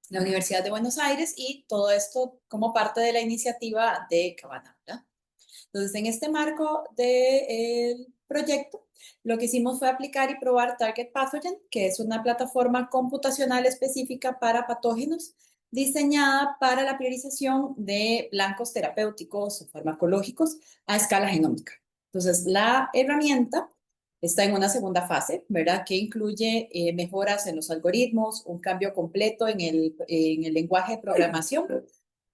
la Universidad de Buenos Aires y todo esto como parte de la iniciativa de Cabana, ¿verdad? Entonces, en este marco del proyecto, lo que hicimos fue aplicar y probar Target Pathogen, que es una plataforma computacional específica para patógenos diseñada para la priorización de blancos terapéuticos o farmacológicos a escala genómica. Entonces, la herramienta está en una segunda fase, ¿verdad? Que incluye mejoras en los algoritmos, un cambio completo en el lenguaje de programación.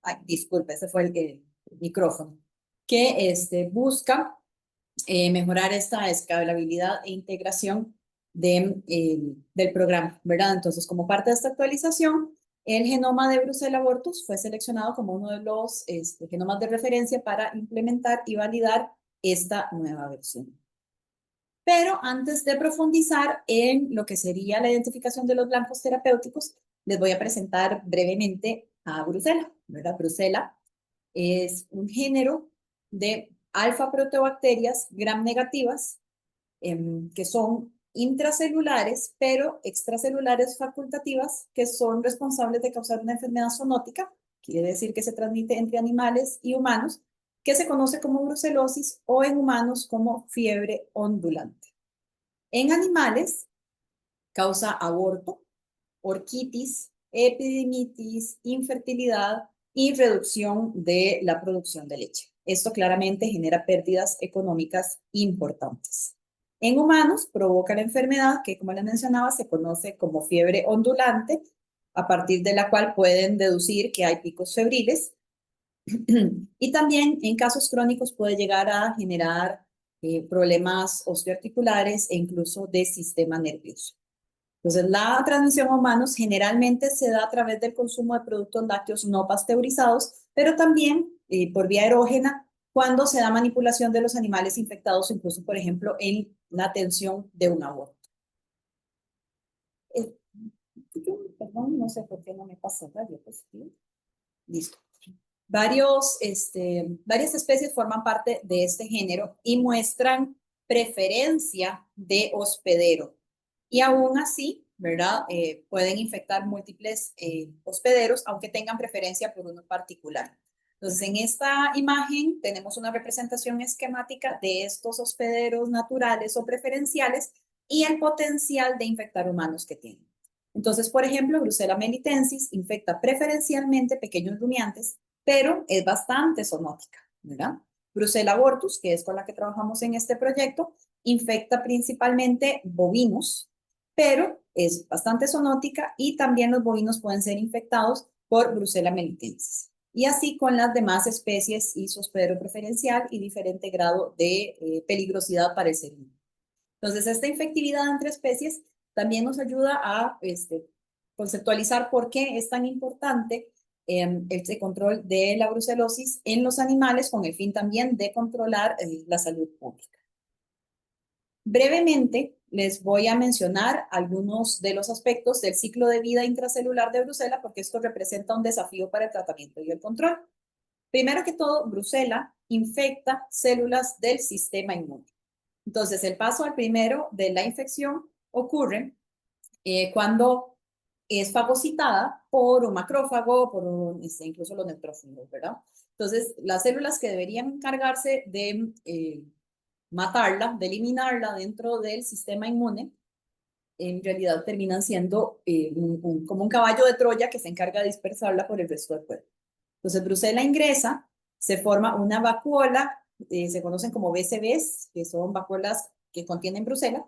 Ay, disculpe, ese fue el micrófono. Que busca mejorar esta escalabilidad e integración del programa, ¿verdad? Entonces, como parte de esta actualización, el genoma de Brucella abortus fue seleccionado como uno de los genomas de referencia para implementar y validar esta nueva versión. Pero antes de profundizar en lo que sería la identificación de los blancos terapéuticos, les voy a presentar brevemente a Brucella, ¿verdad? Brucella es un género de alfa-proteobacterias gram negativas que son intracelulares, pero extracelulares facultativas, que son responsables de causar una enfermedad zoonótica, quiere decir que se transmite entre animales y humanos, que se conoce como brucelosis o en humanos como fiebre ondulante. En animales causa aborto, orquitis, epididimitis, infertilidad y reducción de la producción de leche. Esto claramente genera pérdidas económicas importantes. En humanos provoca la enfermedad que, como les mencionaba, se conoce como fiebre ondulante, a partir de la cual pueden deducir que hay picos febriles. Y también en casos crónicos puede llegar a generar problemas osteoarticulares e incluso de sistema nervioso. Entonces, la transmisión a humanos generalmente se da a través del consumo de productos lácteos no pasteurizados, pero también por vía erógena cuando se da manipulación de los animales infectados, incluso, por ejemplo, en la atención de un aborto. Perdón, no sé por qué no me pasa la diapositiva. Listo. Varias especies forman parte de este género y muestran preferencia de hospedero. Y aún así, ¿verdad? Pueden infectar múltiples hospederos, aunque tengan preferencia por uno particular. Entonces, en esta imagen tenemos una representación esquemática de estos hospederos naturales o preferenciales y el potencial de infectar humanos que tienen. Entonces, por ejemplo, Brucella melitensis infecta preferencialmente pequeños rumiantes, pero es bastante zoonótica, ¿verdad? Brucella abortus, que es con la que trabajamos en este proyecto, infecta principalmente bovinos, pero es bastante zoonótica y también los bovinos pueden ser infectados por Brucella melitensis. Y así con las demás especies y su hospedero preferencial y diferente grado de peligrosidad para el ser humano. Entonces, esta infectividad entre especies también nos ayuda a conceptualizar por qué es tan importante este control de la brucelosis en los animales con el fin también de controlar la salud pública. Brevemente, les voy a mencionar algunos de los aspectos del ciclo de vida intracelular de Brucella, porque esto representa un desafío para el tratamiento y el control. Primero que todo, Brucella infecta células del sistema inmune. Entonces, el paso al primero de la infección ocurre cuando es fagocitada por un macrófago, incluso los neutrófilos, ¿verdad? Entonces, las células que deberían encargarse de matarla, de eliminarla dentro del sistema inmune, en realidad terminan siendo como un caballo de Troya que se encarga de dispersarla por el resto del cuerpo. Entonces, Brucella ingresa, se forma una vacuola, se conocen como BCBs, que son vacuolas que contienen Brucella,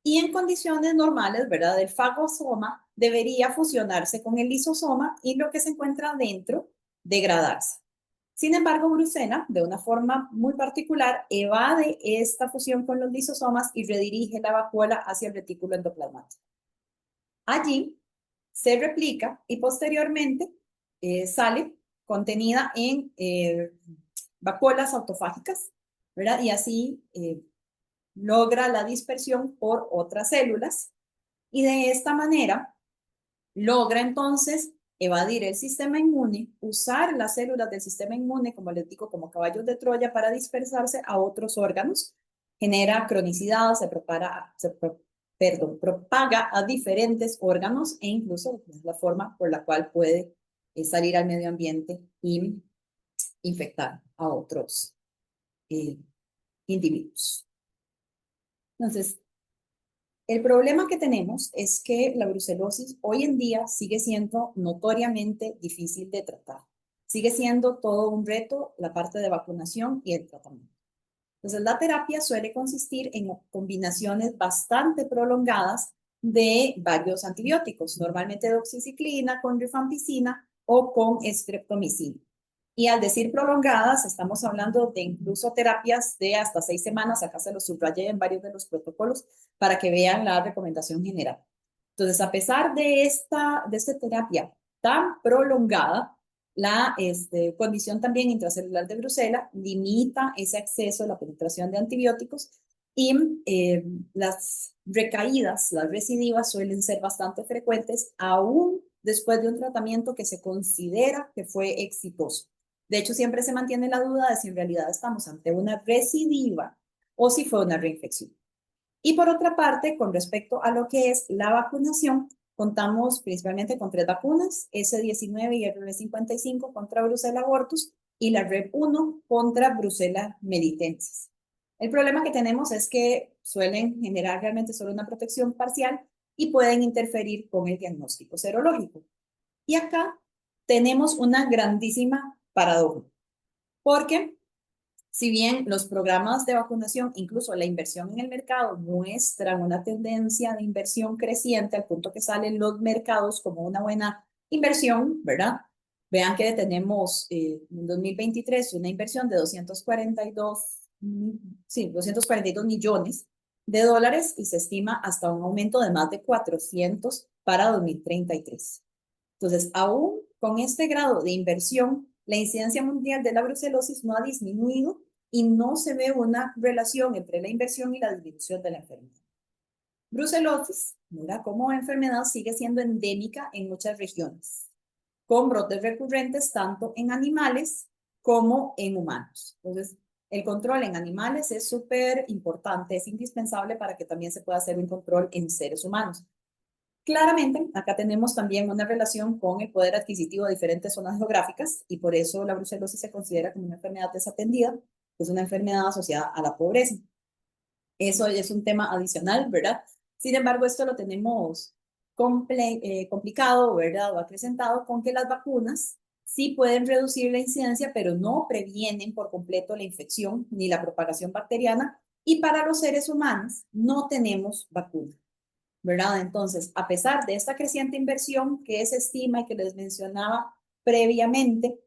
y en condiciones normales, ¿verdad? El fagosoma debería fusionarse con el lisosoma y lo que se encuentra dentro degradarse. Sin embargo, Brucella, de una forma muy particular, evade esta fusión con los lisosomas y redirige la vacuola hacia el retículo endoplasmático. Allí se replica y posteriormente sale contenida en vacuolas autofágicas, ¿verdad? Y así logra la dispersión por otras células y de esta manera logra entonces evadir el sistema inmune, usar las células del sistema inmune, como les digo, como caballos de Troya para dispersarse a otros órganos, genera cronicidad, se propaga a diferentes órganos e incluso es la forma por la cual puede salir al medio ambiente y infectar a otros individuos. Entonces, el problema que tenemos es que la brucelosis hoy en día sigue siendo notoriamente difícil de tratar. Sigue siendo todo un reto la parte de vacunación y el tratamiento. Entonces, la terapia suele consistir en combinaciones bastante prolongadas de varios antibióticos, normalmente doxiciclina con rifampicina o con streptomicina. Y al decir prolongadas, estamos hablando de incluso terapias de hasta 6 semanas. Acá se los subrayé en varios de los protocolos para que vean la recomendación general. Entonces, a pesar de esta terapia tan prolongada, la condición también intracelular de Brucela limita ese acceso a la penetración de antibióticos y las recaídas, las recidivas suelen ser bastante frecuentes, aún después de un tratamiento que se considera que fue exitoso. De hecho, siempre se mantiene la duda de si en realidad estamos ante una recidiva o si fue una reinfección. Y por otra parte, con respecto a lo que es la vacunación, contamos principalmente con 3 vacunas, S19 y RB55 contra Brucella abortus y la REB1 contra Brucella melitensis. El problema que tenemos es que suelen generar realmente solo una protección parcial y pueden interferir con el diagnóstico serológico. Y acá tenemos una grandísima paradoja, porque si bien los programas de vacunación, incluso la inversión en el mercado, muestran una tendencia de inversión creciente al punto que salen los mercados como una buena inversión, ¿verdad? Vean que tenemos en 2023 una inversión de 242 millones de dólares y se estima hasta un aumento de más de 400 para 2033. Entonces, aún con este grado de inversión, la incidencia mundial de la brucelosis no ha disminuido y no se ve una relación entre la inversión y la disminución de la enfermedad. Brucelosis, mira, como enfermedad sigue siendo endémica en muchas regiones, con brotes recurrentes tanto en animales como en humanos. Entonces, el control en animales es súper importante, es indispensable para que también se pueda hacer un control en seres humanos. Claramente, acá tenemos también una relación con el poder adquisitivo de diferentes zonas geográficas y por eso la brucelosis se considera como una enfermedad desatendida, es una enfermedad asociada a la pobreza. Eso es un tema adicional, ¿verdad? Sin embargo, esto lo tenemos complicado, ¿verdad? O acrecentado con que las vacunas sí pueden reducir la incidencia, pero no previenen por completo la infección ni la propagación bacteriana. Y para los seres humanos no tenemos vacuna, ¿verdad? Entonces, a pesar de esta creciente inversión que se estima y que les mencionaba previamente,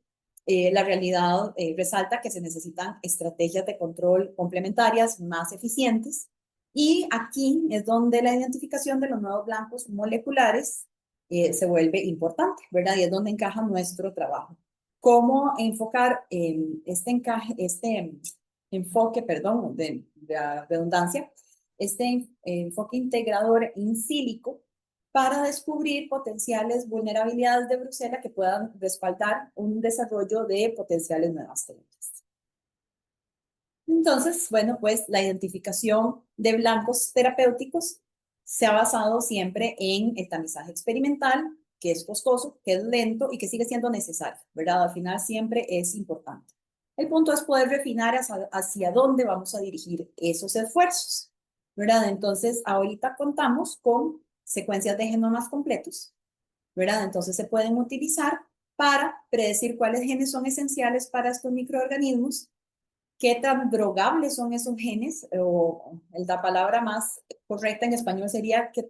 la realidad resalta que se necesitan estrategias de control complementarias más eficientes y aquí es donde la identificación de los nuevos blancos moleculares se vuelve importante, ¿verdad? Y es donde encaja nuestro trabajo. ¿Cómo enfocar este enfoque, perdón, de la redundancia, este enfoque integrador in silico para descubrir potenciales vulnerabilidades de Brucela que puedan respaldar un desarrollo de potenciales nuevas terapias? Entonces, bueno, pues la identificación de blancos terapéuticos se ha basado siempre en el tamizaje experimental, que es costoso, que es lento y que sigue siendo necesario, ¿verdad? Al final siempre es importante. El punto es poder refinar hacia dónde vamos a dirigir esos esfuerzos, ¿verdad? Entonces, ahorita contamos con secuencias de genomas completos, ¿verdad? Entonces se pueden utilizar para predecir cuáles genes son esenciales para estos microorganismos, qué tan drogables son esos genes, o la palabra más correcta en español sería qué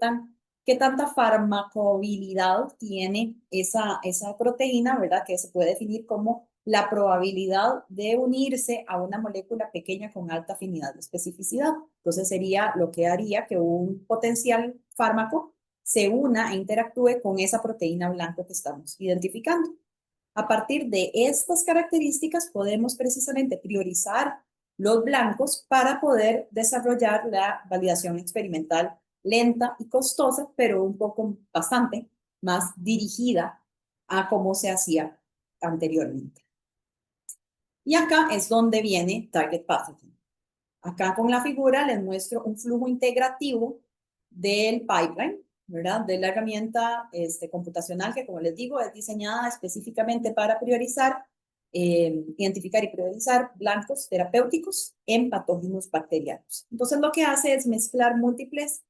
tanta farmacohabilidad tiene esa proteína, ¿verdad? Que se puede definir como la probabilidad de unirse a una molécula pequeña con alta afinidad de especificidad. Entonces sería lo que haría que un potencial fármaco se una e interactúe con esa proteína blanca que estamos identificando. A partir de estas características podemos precisamente priorizar los blancos para poder desarrollar la validación experimental lenta y costosa, pero bastante más dirigida a cómo se hacía anteriormente. Y acá es donde viene Target Pathogen. Acá con la figura les muestro un flujo integrativo del pipeline, ¿verdad? De la herramienta computacional que, como les digo, es diseñada específicamente para priorizar, identificar y priorizar blancos terapéuticos en patógenos bacterianos. Entonces, lo que hace es mezclar múltiples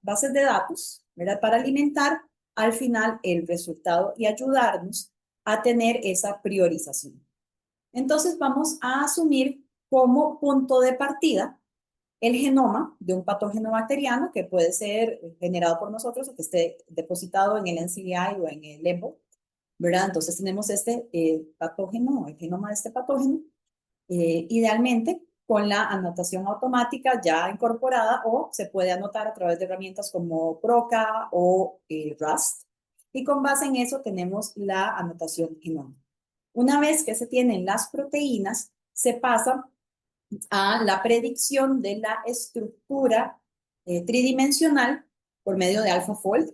bases de datos, ¿verdad? Para alimentar al final el resultado y ayudarnos a tener esa priorización. Entonces, vamos a asumir como punto de partida el genoma de un patógeno bacteriano que puede ser generado por nosotros o que esté depositado en el NCBI o en el EMBO, ¿verdad? Entonces tenemos este patógeno, el genoma de este patógeno, idealmente con la anotación automática ya incorporada o se puede anotar a través de herramientas como PROCA o RAST. Y con base en eso tenemos la anotación genoma. Una vez que se tienen las proteínas, se pasa a la predicción de la estructura tridimensional por medio de AlphaFold,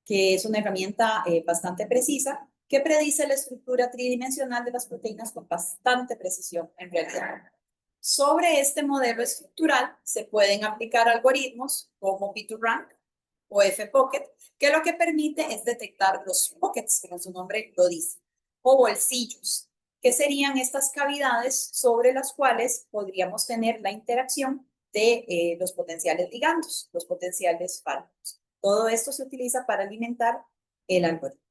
que es una herramienta bastante precisa que predice la estructura tridimensional de las proteínas con bastante precisión en realidad. Sobre este modelo estructural se pueden aplicar algoritmos como P2Rank o FPocket, que lo que permite es detectar los pockets, como su nombre lo dice, o bolsillos, que serían estas cavidades sobre las cuales podríamos tener la interacción de los potenciales ligandos, los potenciales fármacos. Todo esto se utiliza para alimentar el algoritmo.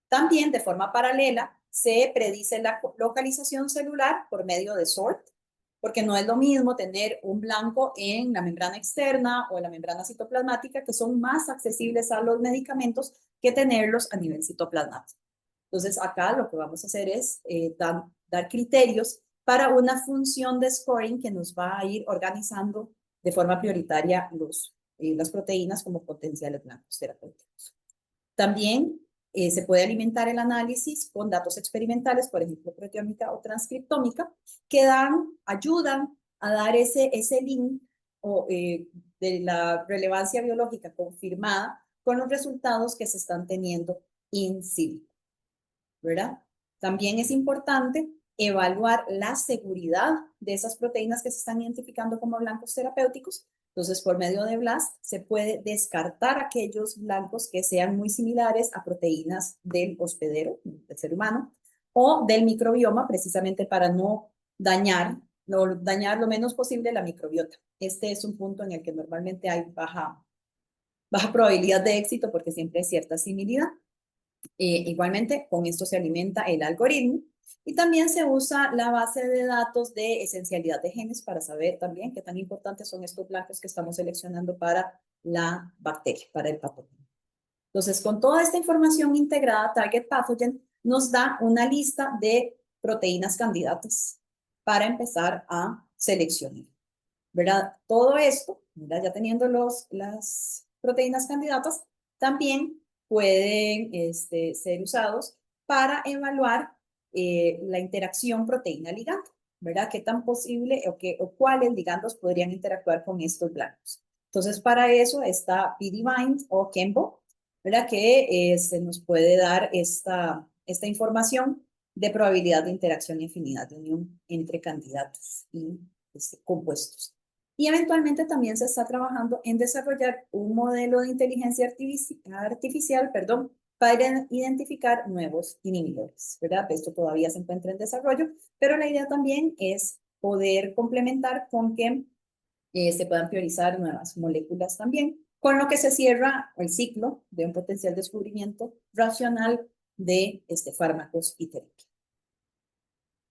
También, de forma paralela, se predice la localización celular por medio de SORT, porque no es lo mismo tener un blanco en la membrana externa o en la membrana citoplasmática, que son más accesibles a los medicamentos que tenerlos a nivel citoplasmático. Entonces, acá lo que vamos a hacer es dar criterios para una función de scoring que nos va a ir organizando de forma prioritaria las proteínas como potenciales blancos terapéuticos. También se puede alimentar el análisis con datos experimentales, por ejemplo, proteómica o transcriptómica, que ayudan a dar ese link de la relevancia biológica confirmada con los resultados que se están teniendo in silico, ¿verdad? También es importante evaluar la seguridad de esas proteínas que se están identificando como blancos terapéuticos. Entonces, por medio de BLAST se puede descartar aquellos blancos que sean muy similares a proteínas del hospedero, del ser humano, o del microbioma, precisamente para no dañar lo menos posible la microbiota. Este es un punto en el que normalmente hay baja probabilidad de éxito porque siempre hay cierta similaridad. Igualmente, con esto se alimenta el algoritmo y también se usa la base de datos de esencialidad de genes para saber también qué tan importantes son estos blancos que estamos seleccionando para la bacteria, para el patógeno. Entonces, con toda esta información integrada, Target Pathogen nos da una lista de proteínas candidatas para empezar a seleccionar, ¿verdad? Todo esto, ¿verdad? Ya teniendo las proteínas candidatas, también pueden ser usados para evaluar la interacción proteína-ligando, ¿verdad? ¿Qué tan posible o cuáles ligandos podrían interactuar con estos blancos? Entonces, para eso está PDBind o Chembo, ¿verdad? Que nos puede dar esta información de probabilidad de interacción y afinidad de unión entre candidatos y compuestos. Y eventualmente también se está trabajando en desarrollar un modelo de inteligencia artificial, para identificar nuevos inhibidores, ¿verdad? Esto todavía se encuentra en desarrollo, pero la idea también es poder complementar con que se puedan priorizar nuevas moléculas también, con lo que se cierra el ciclo de un potencial descubrimiento racional de fármacos y terapias.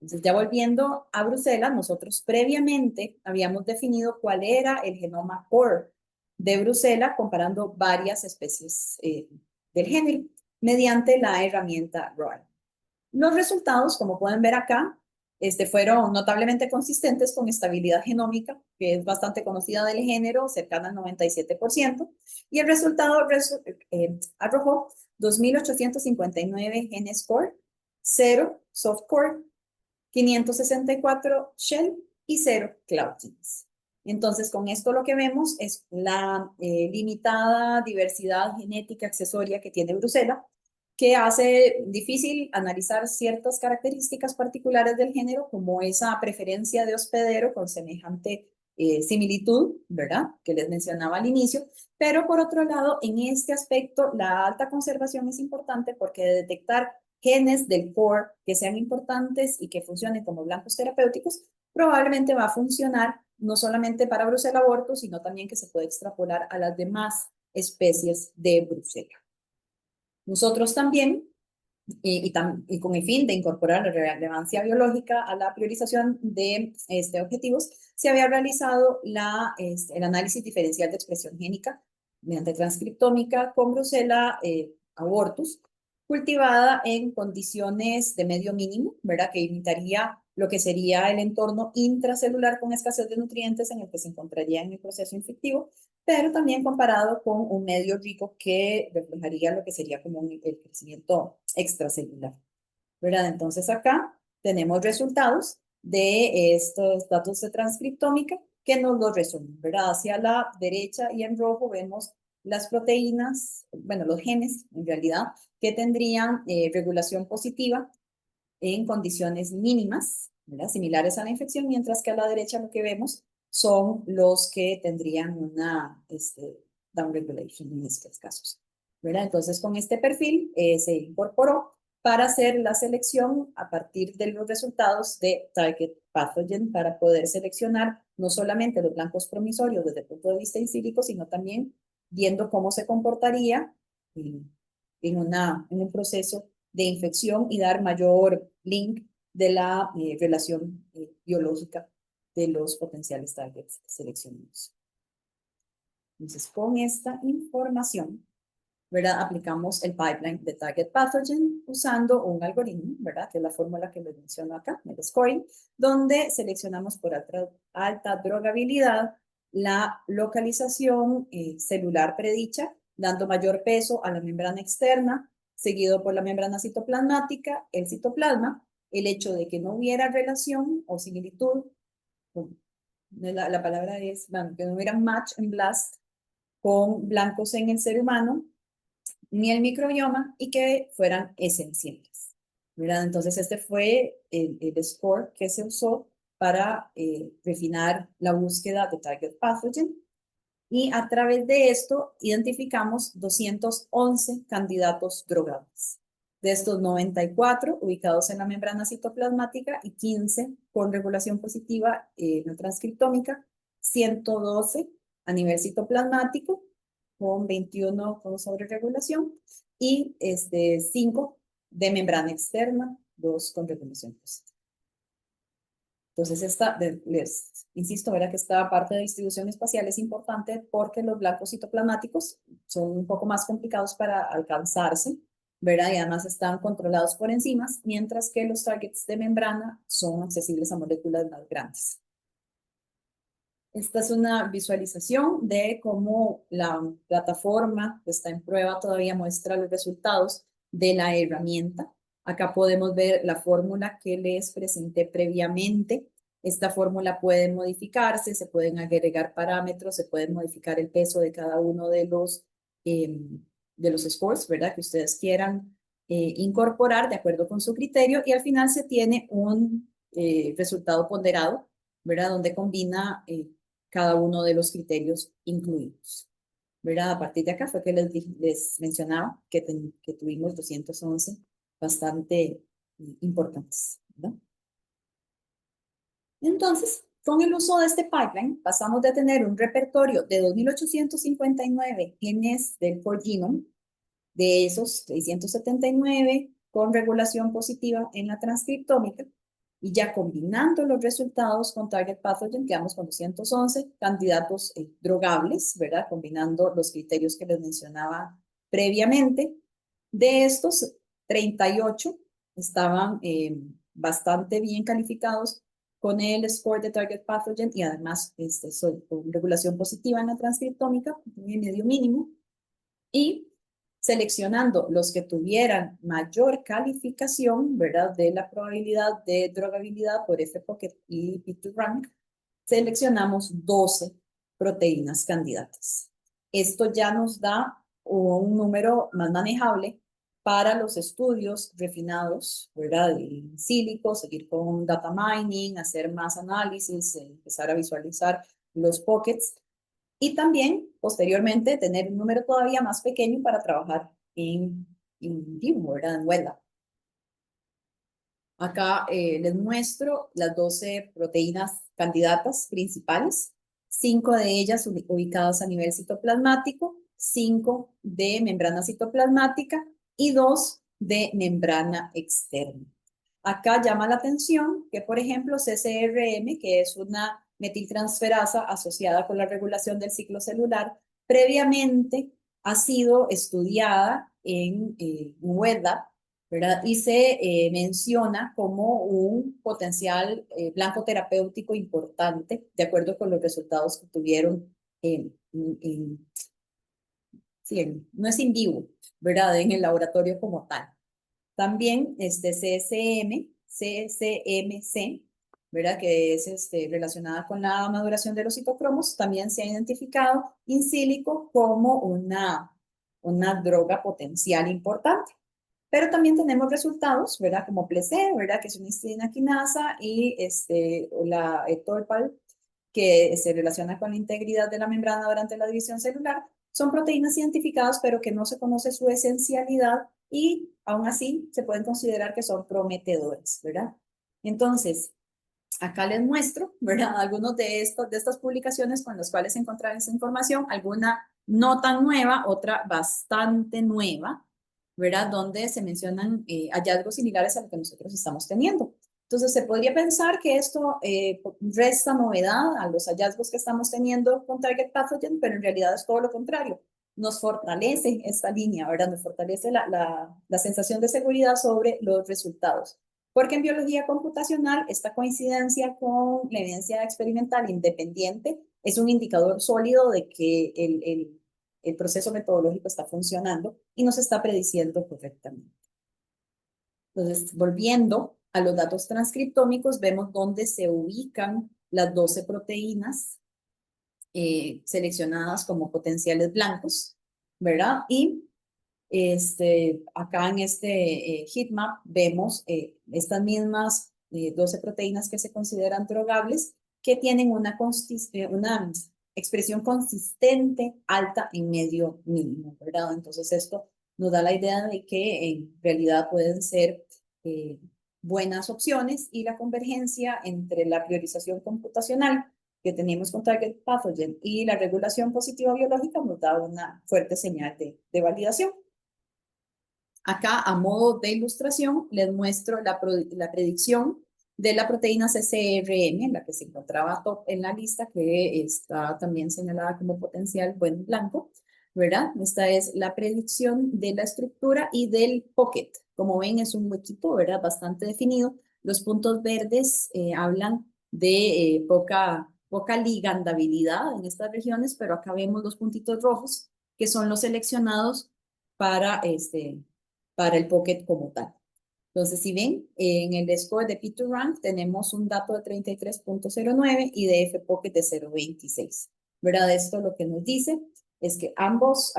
Entonces, ya volviendo a Bruselas, nosotros previamente habíamos definido cuál era el genoma core de Bruselas, comparando varias especies del género, mediante la herramienta ROAL. Los resultados, como pueden ver acá, fueron notablemente consistentes con estabilidad genómica, que es bastante conocida del género, cercana al 97%, y el resultado arrojó 2.859 genes core, 0 soft core, 564 shell y 0 cloud genes. Entonces, con esto lo que vemos es la limitada diversidad genética accesoria que tiene Bruselas, que hace difícil analizar ciertas características particulares del género, como esa preferencia de hospedero con semejante similitud, ¿verdad? Que les mencionaba al inicio, pero por otro lado, en este aspecto, la alta conservación es importante porque de detectar genes del core que sean importantes y que funcionen como blancos terapéuticos, probablemente va a funcionar no solamente para Brucella aborto, sino también que se puede extrapolar a las demás especies de Brucella. Nosotros también, y con el fin de incorporar la relevancia biológica a la priorización de objetivos, se había realizado el análisis diferencial de expresión génica mediante transcriptómica con Brucella abortus, cultivada en condiciones de medio mínimo, ¿verdad? Que imitaría lo que sería el entorno intracelular con escasez de nutrientes en el que se encontraría en el proceso infectivo, pero también comparado con un medio rico que reflejaría lo que sería como el crecimiento extracelular, ¿verdad? Entonces acá tenemos resultados de estos datos de transcriptómica que nos los resumen, ¿verdad? Hacia la derecha y en rojo vemos las proteínas, bueno, los genes en realidad, que tendrían regulación positiva en condiciones mínimas, ¿verdad? Similares a la infección, mientras que a la derecha lo que vemos son los que tendrían una downregulation en estos casos, ¿verdad? Entonces, con este perfil se incorporó para hacer la selección a partir de los resultados de Target Pathogen para poder seleccionar no solamente los blancos promisorios desde el punto de vista incílico, sino también viendo cómo se comportaría en un proceso de infección y dar mayor link de la relación biológica de los potenciales targets seleccionados. Entonces, con esta información, ¿verdad? Aplicamos el pipeline de Target Pathogen usando un algoritmo, ¿verdad? Que es la fórmula que les menciono acá, el scoring, donde seleccionamos por alta drogabilidad la localización celular predicha, dando mayor peso a la membrana externa, seguido por la membrana citoplasmática, el citoplasma, el hecho de que no hubiera relación o similitud, la palabra es, bueno, que no hubiera match en blast con blancos en el ser humano, ni el microbioma, y que fueran esenciales, ¿verdad? Entonces este fue el score que se usó para refinar la búsqueda de target pathogen, y a través de esto identificamos 211 candidatos drogables. De estos, 94 ubicados en la membrana citoplasmática y 15 con regulación positiva no transcriptómica, 112 a nivel citoplasmático con 21 con sobreregulación y 5 de membrana externa, 2 con regulación positiva. Entonces, les insisto, ¿verdad? Que esta parte de distribución espacial es importante porque los blancos citoplasmáticos son un poco más complicados para alcanzarse, ¿verdad? Y además están controlados por enzimas, mientras que los targets de membrana son accesibles a moléculas más grandes. Esta es una visualización de cómo la plataforma que está en prueba todavía muestra los resultados de la herramienta. Acá podemos ver la fórmula que les presenté previamente. Esta fórmula puede modificarse, se pueden agregar parámetros, se puede modificar el peso de cada uno de los scores, ¿verdad? Que ustedes quieran incorporar de acuerdo con su criterio, y al final se tiene un resultado ponderado, ¿verdad? Donde combina cada uno de los criterios incluidos, ¿verdad? A partir de acá fue que les mencionaba que tuvimos 211 bastante importantes, ¿verdad? Entonces, con el uso de este pipeline, pasamos de tener un repertorio de 2.859 genes del core genome, de esos 679 con regulación positiva en la transcriptómica, y ya combinando los resultados con Target Pathogen, quedamos con 211 candidatos drogables, ¿verdad? Combinando los criterios que les mencionaba previamente. De estos, 38 estaban bastante bien calificados con el score de Target Pathogen y además con regulación positiva en la transcriptómica, en medio mínimo, y seleccionando los que tuvieran mayor calificación, ¿verdad? De la probabilidad de drogabilidad por F-Pocket y P2Rank, seleccionamos 12 proteínas candidatas. Esto ya nos da un número más manejable para los estudios refinados, ¿verdad? En sílico, seguir con data mining, hacer más análisis, empezar a visualizar los pockets, y también, posteriormente, tener un número todavía más pequeño para trabajar en vivo, ¿verdad? En wet lab. Acá les muestro las 12 proteínas candidatas principales, 5 de ellas ubicadas a nivel citoplasmático, 5 de membrana citoplasmática y 2 de membrana externa. Acá llama la atención que, por ejemplo, CCRM, que es una metiltransferasa asociada con la regulación del ciclo celular, previamente ha sido estudiada en wet lab, ¿verdad? Y se menciona como un potencial blanco terapéutico importante, de acuerdo con los resultados que tuvieron no es in vivo, ¿verdad? En el laboratorio como tal. También CCMC, ¿verdad? Que es relacionada con la maduración de los citocromos, también se ha identificado in silico como una droga potencial importante. Pero también tenemos resultados, ¿verdad? Como PLEC, ¿verdad? Que es una histidina quinasa y la TORPAL, que se relaciona con la integridad de la membrana durante la división celular. Son proteínas identificadas, pero que no se conoce su esencialidad y aún así se pueden considerar que son prometedores, ¿verdad? Entonces, acá les muestro, ¿verdad? Algunos de estas publicaciones con las cuales encontrar esa información, alguna no tan nueva, otra bastante nueva, ¿verdad? Donde se mencionan hallazgos similares a lo que nosotros estamos teniendo. Entonces, se podría pensar que esto resta novedad a los hallazgos que estamos teniendo con Target Pathogen, pero en realidad es todo lo contrario. Nos fortalece esta línea, ¿verdad? Nos fortalece la sensación de seguridad sobre los resultados. Porque en biología computacional, esta coincidencia con la evidencia experimental independiente es un indicador sólido de que el proceso metodológico está funcionando y nos está prediciendo correctamente. Entonces, volviendo a los datos transcriptómicos, vemos dónde se ubican las 12 proteínas seleccionadas como potenciales blancos, ¿verdad? Y acá en este heatmap vemos estas mismas 12 proteínas que se consideran drogables, que tienen una expresión consistente alta en medio mínimo, ¿verdad? Entonces esto nos da la idea de que en realidad pueden ser buenas opciones y la convergencia entre la priorización computacional que tenemos con Target Pathogen y la regulación positiva biológica nos da una fuerte señal de validación. Acá, a modo de ilustración, les muestro la predicción de la proteína CCRM, la que se encontraba top en la lista, que está también señalada como potencial buen blanco, ¿verdad? Esta es la predicción de la estructura y del pocket. Como ven, es un huequito, ¿verdad? Bastante definido. Los puntos verdes hablan de poca ligandabilidad en estas regiones, pero acá vemos los puntitos rojos, que son los seleccionados para el Pocket como tal. Entonces, si ven, en el score de P2Rank tenemos un dato de 33.09 y de F-Pocket de 0.26. ¿Verdad? Esto lo que nos dice es que ambas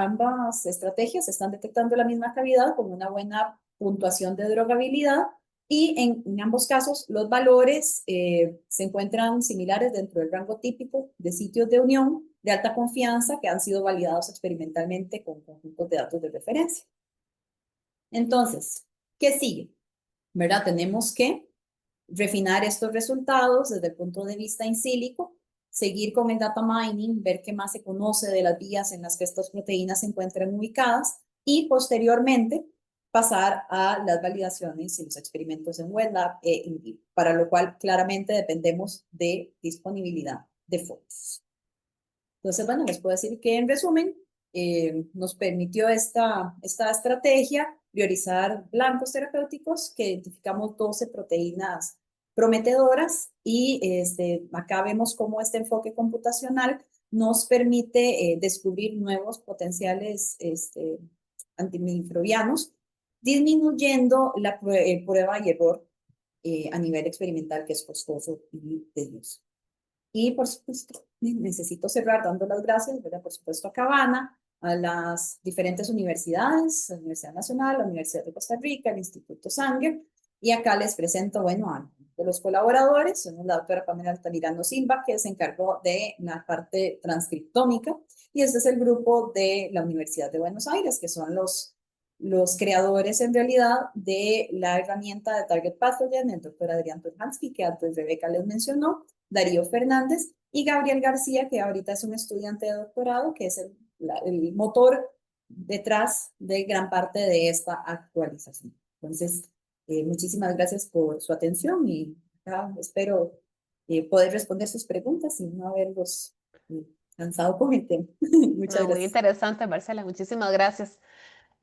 estrategias están detectando la misma cavidad con una buena puntuación de drogabilidad y en ambos casos los valores se encuentran similares dentro del rango típico de sitios de unión de alta confianza que han sido validados experimentalmente con conjuntos de datos de referencia. Entonces, ¿qué sigue? ¿Verdad? Tenemos que refinar estos resultados desde el punto de vista in silico, seguir con el data mining, ver qué más se conoce de las vías en las que estas proteínas se encuentran ubicadas y posteriormente pasar a las validaciones y los experimentos en wet lab in vivo, para lo cual claramente dependemos de disponibilidad de fondos. Entonces, bueno, les puedo decir que en resumen, nos permitió esta estrategia priorizar blancos terapéuticos, que identificamos 12 proteínas prometedoras y acá vemos cómo este enfoque computacional nos permite descubrir nuevos potenciales antimicrobianos, disminuyendo la prueba y error a nivel experimental, que es costoso y tedioso. Y por supuesto, necesito cerrar dando las gracias, ¿verdad? Por supuesto, a Cabana, a las diferentes universidades, la Universidad Nacional, la Universidad de Costa Rica, el Instituto Sanger, Y acá les presento, bueno, a de los colaboradores, son la doctora Pamela Altamirano Silva, que se encargó de la parte transcriptómica, y este es el grupo de la Universidad de Buenos Aires, que son los creadores en realidad de la herramienta de Target Pathogen, el doctor Adrián Turhansky, que antes Rebeca les mencionó, Darío Fernández y Gabriel García, que ahorita es un estudiante de doctorado, que es el motor detrás de gran parte de esta actualización. Entonces, muchísimas gracias por su atención y espero poder responder sus preguntas y no haberlos cansado con el tema. Muchas No, muy gracias. interesante, Marcela, muchísimas gracias.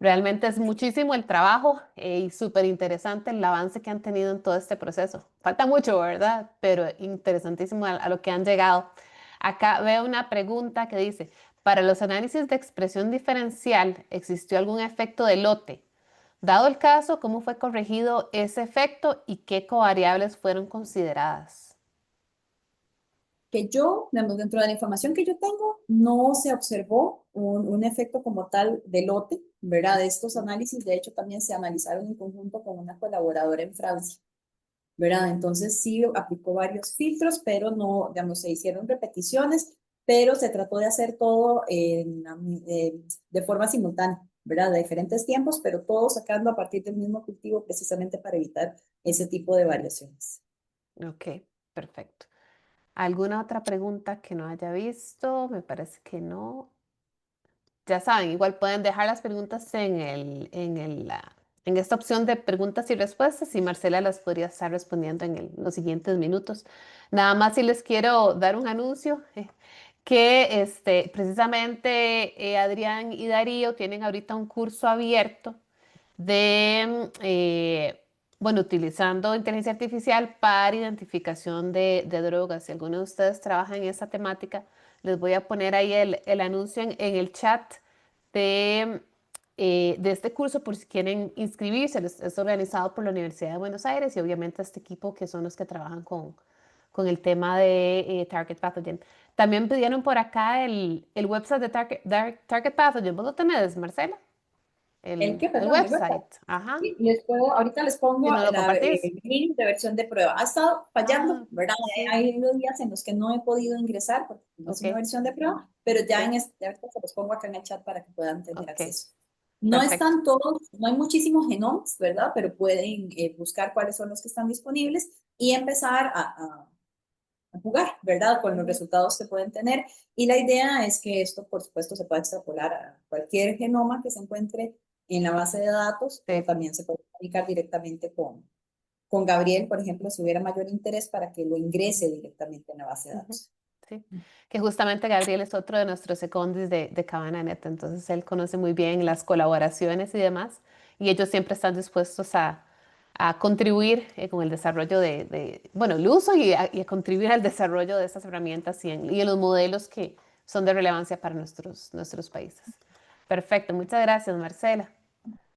Realmente es muchísimo el trabajo y súper interesante el avance que han tenido en todo este proceso. Falta mucho, ¿verdad? Pero interesantísimo a lo que han llegado. Acá veo una pregunta que dice, para los análisis de expresión diferencial, ¿existió algún efecto de lote? Dado el caso, ¿cómo fue corregido ese efecto y qué covariables fueron consideradas? Que yo, digamos, dentro de la información que yo tengo, no se observó un efecto como tal de lote, ¿verdad? De estos análisis, de hecho, también se analizaron en conjunto con una colaboradora en Francia, ¿verdad? Entonces sí aplicó varios filtros, pero no, digamos, se hicieron repeticiones, pero se trató de hacer todo de forma simultánea, ¿verdad? De diferentes tiempos, pero todo sacando a partir del mismo cultivo precisamente para evitar ese tipo de variaciones. Ok, perfecto. ¿Alguna otra pregunta que no haya visto? Me parece que no. Ya saben, igual pueden dejar las preguntas en esta opción de preguntas y respuestas y Marcela las podría estar respondiendo en los siguientes minutos. Nada más si les quiero dar un anuncio, que precisamente Adrián y Darío tienen ahorita un curso abierto de, bueno, utilizando inteligencia artificial para identificación de drogas. Si alguno de ustedes trabaja en esa temática, les voy a poner ahí el anuncio en el chat de, de este curso por si quieren inscribirse. Es organizado por la Universidad de Buenos Aires y obviamente este equipo que son los que trabajan con el tema de Target Pathogen. También pidieron por acá el website de Target Pathogen. ¿Vos lo tenés, Marcela? ¿El qué, El perdón? El website. website. Ajá. Ahorita les Si pongo no lo compartís. el link de versión de prueba. Ha estado Ah, fallando, ¿verdad? sí. Hay unos días en los que no he podido ingresar porque no es Ok, una versión de prueba, pero ya sí. ahorita se los pongo acá en el chat para que puedan tener Ok, acceso. No perfecto. están todos, no hay muchísimos genomas, ¿verdad? Pero pueden buscar cuáles son los que están disponibles y empezar a jugar, ¿verdad? Con los Ujú, resultados que pueden tener. Y la idea es que esto, por supuesto, se pueda extrapolar a cualquier genoma que se encuentre en la base de datos o sí. también se puede comunicar directamente con Gabriel, por ejemplo, si hubiera mayor interés para que lo Ujú, ingrese directamente en la base de ujú, datos. sí. Que justamente Gabriel es otro de nuestros secondis de Cabananet, entonces él conoce muy bien las colaboraciones y demás, y ellos siempre están dispuestos a contribuir con el desarrollo bueno, el uso y a contribuir al desarrollo de estas herramientas y en los modelos que son de relevancia para nuestros países. Perfecto, muchas gracias, Marcela.